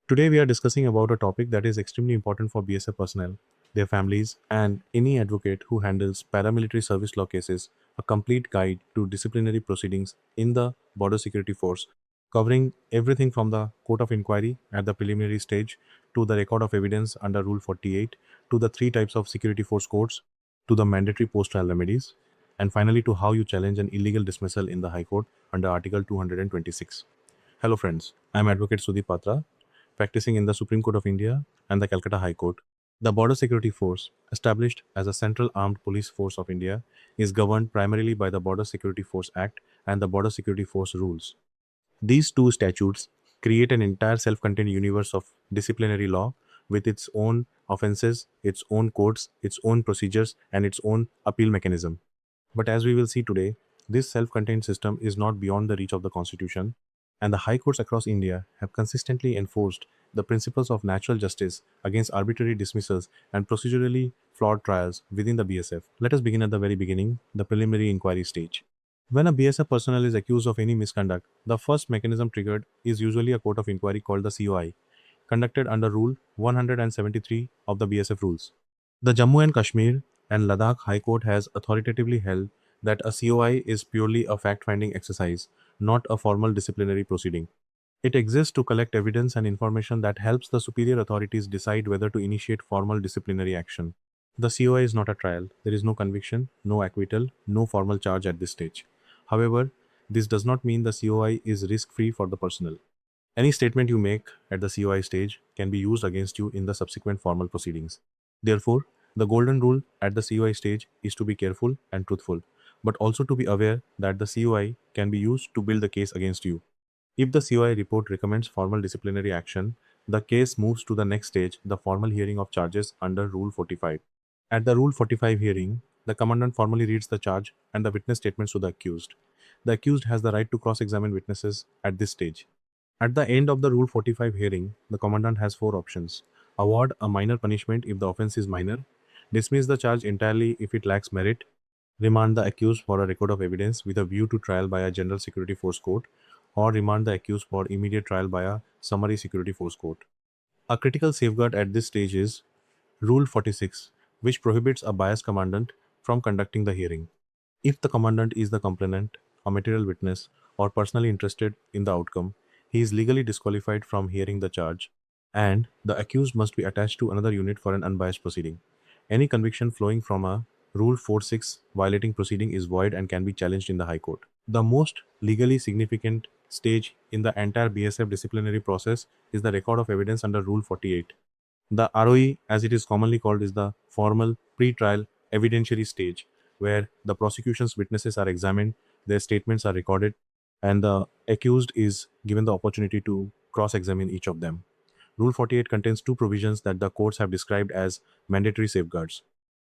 Today we are discussing about a topic that is extremely important for BSF personnel, their families, and any advocate who handles paramilitary service law cases, a complete guide to disciplinary proceedings in the Border Security Force, covering everything from the court of inquiry at the preliminary stage to the record of evidence under Rule 48 to the three types of security force courts to the mandatory post-trial remedies, and finally to how you challenge an illegal dismissal in the High Court under Article 226. Hello friends, I am Advocate Sudhi Patra, practicing in the Supreme Court of India and the Calcutta High Court. The Border Security Force, established as a central armed police force of India, is governed primarily by the Border Security Force Act and the Border Security Force rules. These two statutes create an entire self-contained universe of disciplinary law with its own offenses, its own courts, its own procedures, and its own appeal mechanism. But as we will see today, this self-contained system is not beyond the reach of the Constitution, and the high courts across India have consistently enforced the principles of natural justice against arbitrary dismissals and procedurally flawed trials within the BSF. Let us begin at the very beginning, the preliminary inquiry stage. When a BSF personnel is accused of any misconduct, the first mechanism triggered is usually a court of inquiry called the COI, conducted under Rule 173 of the BSF rules. The Jammu and Kashmir and Ladakh High Court has authoritatively held that a COI is purely a fact-finding exercise, not a formal disciplinary proceeding. It exists to collect evidence and information that helps the superior authorities decide whether to initiate formal disciplinary action. The COI is not a trial. There is no conviction, no acquittal, no formal charge at this stage. However, this does not mean the COI is risk-free for the personnel. Any statement you make at the COI stage can be used against you in the subsequent formal proceedings. Therefore, the golden rule at the COI stage is to be careful and truthful, but also to be aware that the COI can be used to build the case against you. If the COI report recommends formal disciplinary action, the case moves to the next stage, the formal hearing of charges under Rule 45. At the Rule 45 hearing, the commandant formally reads the charge and the witness statements to the accused. The accused has the right to cross-examine witnesses at this stage. At the end of the Rule 45 hearing, the commandant has four options: award a minor punishment if the offense is minor, dismiss the charge entirely if it lacks merit, remand the accused for a record of evidence with a view to trial by a general security force court, or remand the accused for immediate trial by a summary security force court. A critical safeguard at this stage is Rule 46, which prohibits a biased commandant from conducting the hearing. If the commandant is the complainant, a material witness, or personally interested in the outcome, he is legally disqualified from hearing the charge, and the accused must be attached to another unit for an unbiased proceeding. Any conviction flowing from a Rule 46 violating proceeding is void and can be challenged in the High Court. The most legally significant stage in the entire BSF disciplinary process is the record of evidence under Rule 48. The ROE, as it is commonly called, is the formal pre-trial evidentiary stage where the prosecution's witnesses are examined, their statements are recorded, and the accused is given the opportunity to cross-examine each of them. Rule 48 contains two provisions that the courts have described as mandatory safeguards.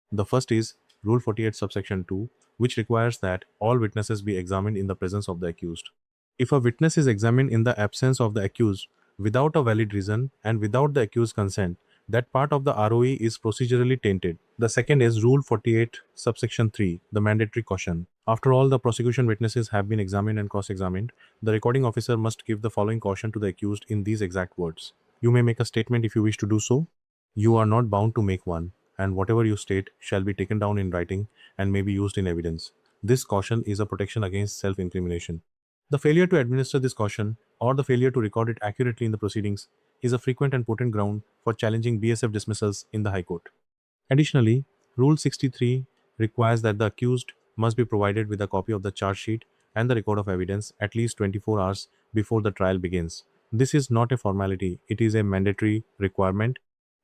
The first is Rule 48 subsection 2, which requires that all witnesses be examined in the presence of the accused. If a witness is examined in the absence of the accused without a valid reason and without the accused's consent, that part of the ROE is procedurally tainted. The second is Rule 48 subsection 3, the mandatory caution. After all the prosecution witnesses have been examined and cross-examined, the recording officer must give the following caution to the accused in these exact words. You may make a statement if you wish to do so. You are not bound to make one, and whatever you state shall be taken down in writing and may be used in evidence. This caution is a protection against self-incrimination. The failure to administer this caution or the failure to record it accurately in the proceedings is a frequent and potent ground for challenging BSF dismissals in the High Court. Additionally, Rule 63 requires that the accused must be provided with a copy of the charge sheet and the record of evidence at least 24 hours before the trial begins. This is not a formality, it is a mandatory requirement,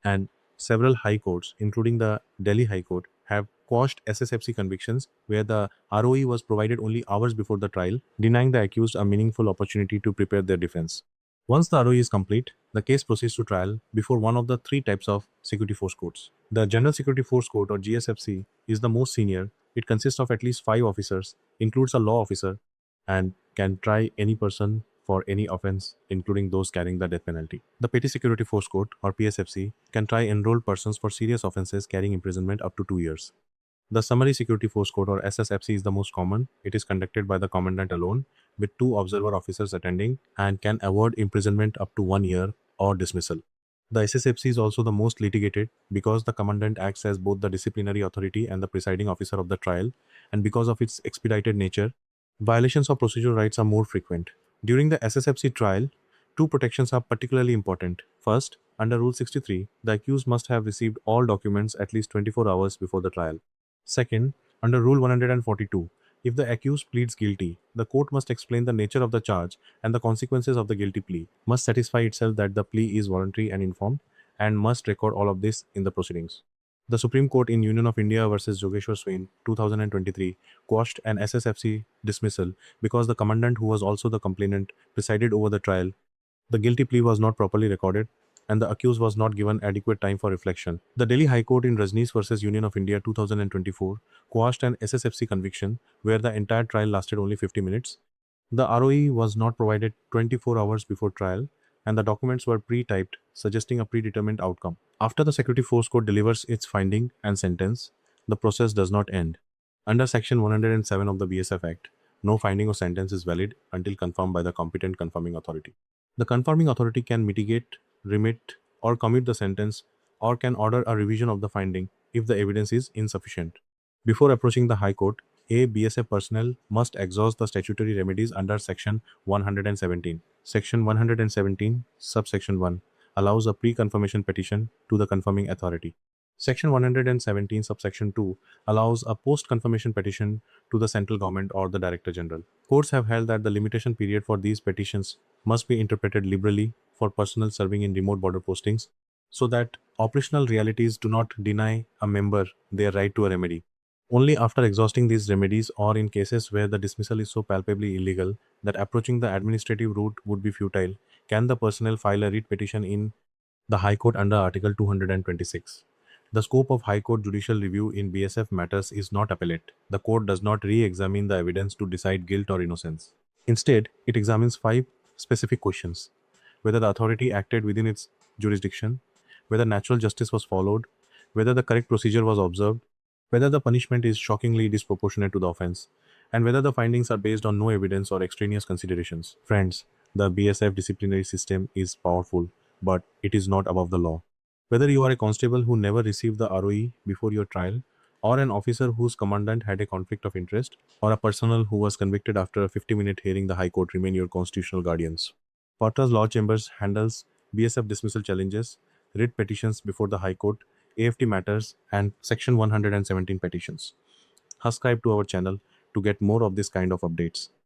and several high courts, including the Delhi High Court, have quashed SSFC convictions where the ROE was provided only hours before the trial, denying the accused a meaningful opportunity to prepare their defense. Once the ROE is complete, the case proceeds to trial before one of the three types of security force courts. The General Security Force Court, or GSFC, is the most senior. It consists of at least 5 officers, includes a law officer, and can try any person for any offense, including those carrying the death penalty. The Petty Security Force Court, or PSFC, can try enrolled persons for serious offenses carrying imprisonment up to 2 years. The Summary Security Force Court, or SSFC, is the most common. It is conducted by the commandant alone, with 2 observer officers attending, and can award imprisonment up to 1 year or dismissal. The SSFC is also the most litigated because the Commandment acts as both the disciplinary authority and the presiding officer of the trial, and because of its expedited nature, violations of procedural rights are more frequent. During the SSFC trial, two protections are particularly important. First, under Rule 63, the accused must have received all documents at least 24 hours before the trial. Second, under Rule 142, if the accused pleads guilty, the court must explain the nature of the charge and the consequences of the guilty plea, must satisfy itself that the plea is voluntary and informed, and must record all of this in the proceedings. The Supreme Court in Union of India versus Jogeshwar Swain 2023 quashed an SSFC dismissal because the commandant, who was also the complainant, presided over the trial. The guilty plea was not properly recorded, and the accused was not given adequate time for reflection. The Delhi High Court in Remedies versus Union of India 2024 quashed an SSFC conviction where the entire trial lasted only 50 minutes. The ROE was not provided 24 hours before trial, and the documents were pre-typed, suggesting a predetermined outcome. After the Security Force Court delivers its finding and sentence, the process does not end. Under Section 107 of the BSF Act, no finding or sentence is valid until confirmed by the competent confirming authority. The confirming authority can mitigate, remit, or commute the sentence, or can order a revision of the finding if the evidence is insufficient. Before approaching the High Court, a BSF personnel must exhaust the statutory remedies under Section 117. Section 117, subsection 1, allows a pre-confirmation petition to the confirming authority. Section 117, subsection 2, allows a post-confirmation petition to the central government or the Director General. Courts have held that the limitation period for these petitions must be interpreted liberally for personnel serving in remote border postings so that operational realities do not deny a member their right to a remedy. Only after exhausting these remedies, or in cases where the dismissal is so palpably illegal that approaching the administrative route would be futile, can the personnel file a writ petition in the High Court under Article 226. The scope of High Court judicial review in BSF matters is not appellate. The court does not re-examine the evidence to decide guilt or innocence. Instead, it examines 5 specific questions: whether the authority acted within its jurisdiction, whether natural justice was followed, whether the correct procedure was observed, whether the punishment is shockingly disproportionate to the offense, and whether the findings are based on no evidence or extraneous considerations. Friends, the BSF disciplinary system is powerful, but it is not above the law. Whether you are a constable who never received the ROE before your trial, or an officer whose commandant had a conflict of interest, or a personnel who was convicted after a 50-minute hearing, the High Court remain your constitutional guardians. Patra's Law Chambers handles BSF dismissal challenges, writ petitions before the High Court, AFT matters, and Section 117 petitions. Subscribe to our channel to get more of this kind of updates.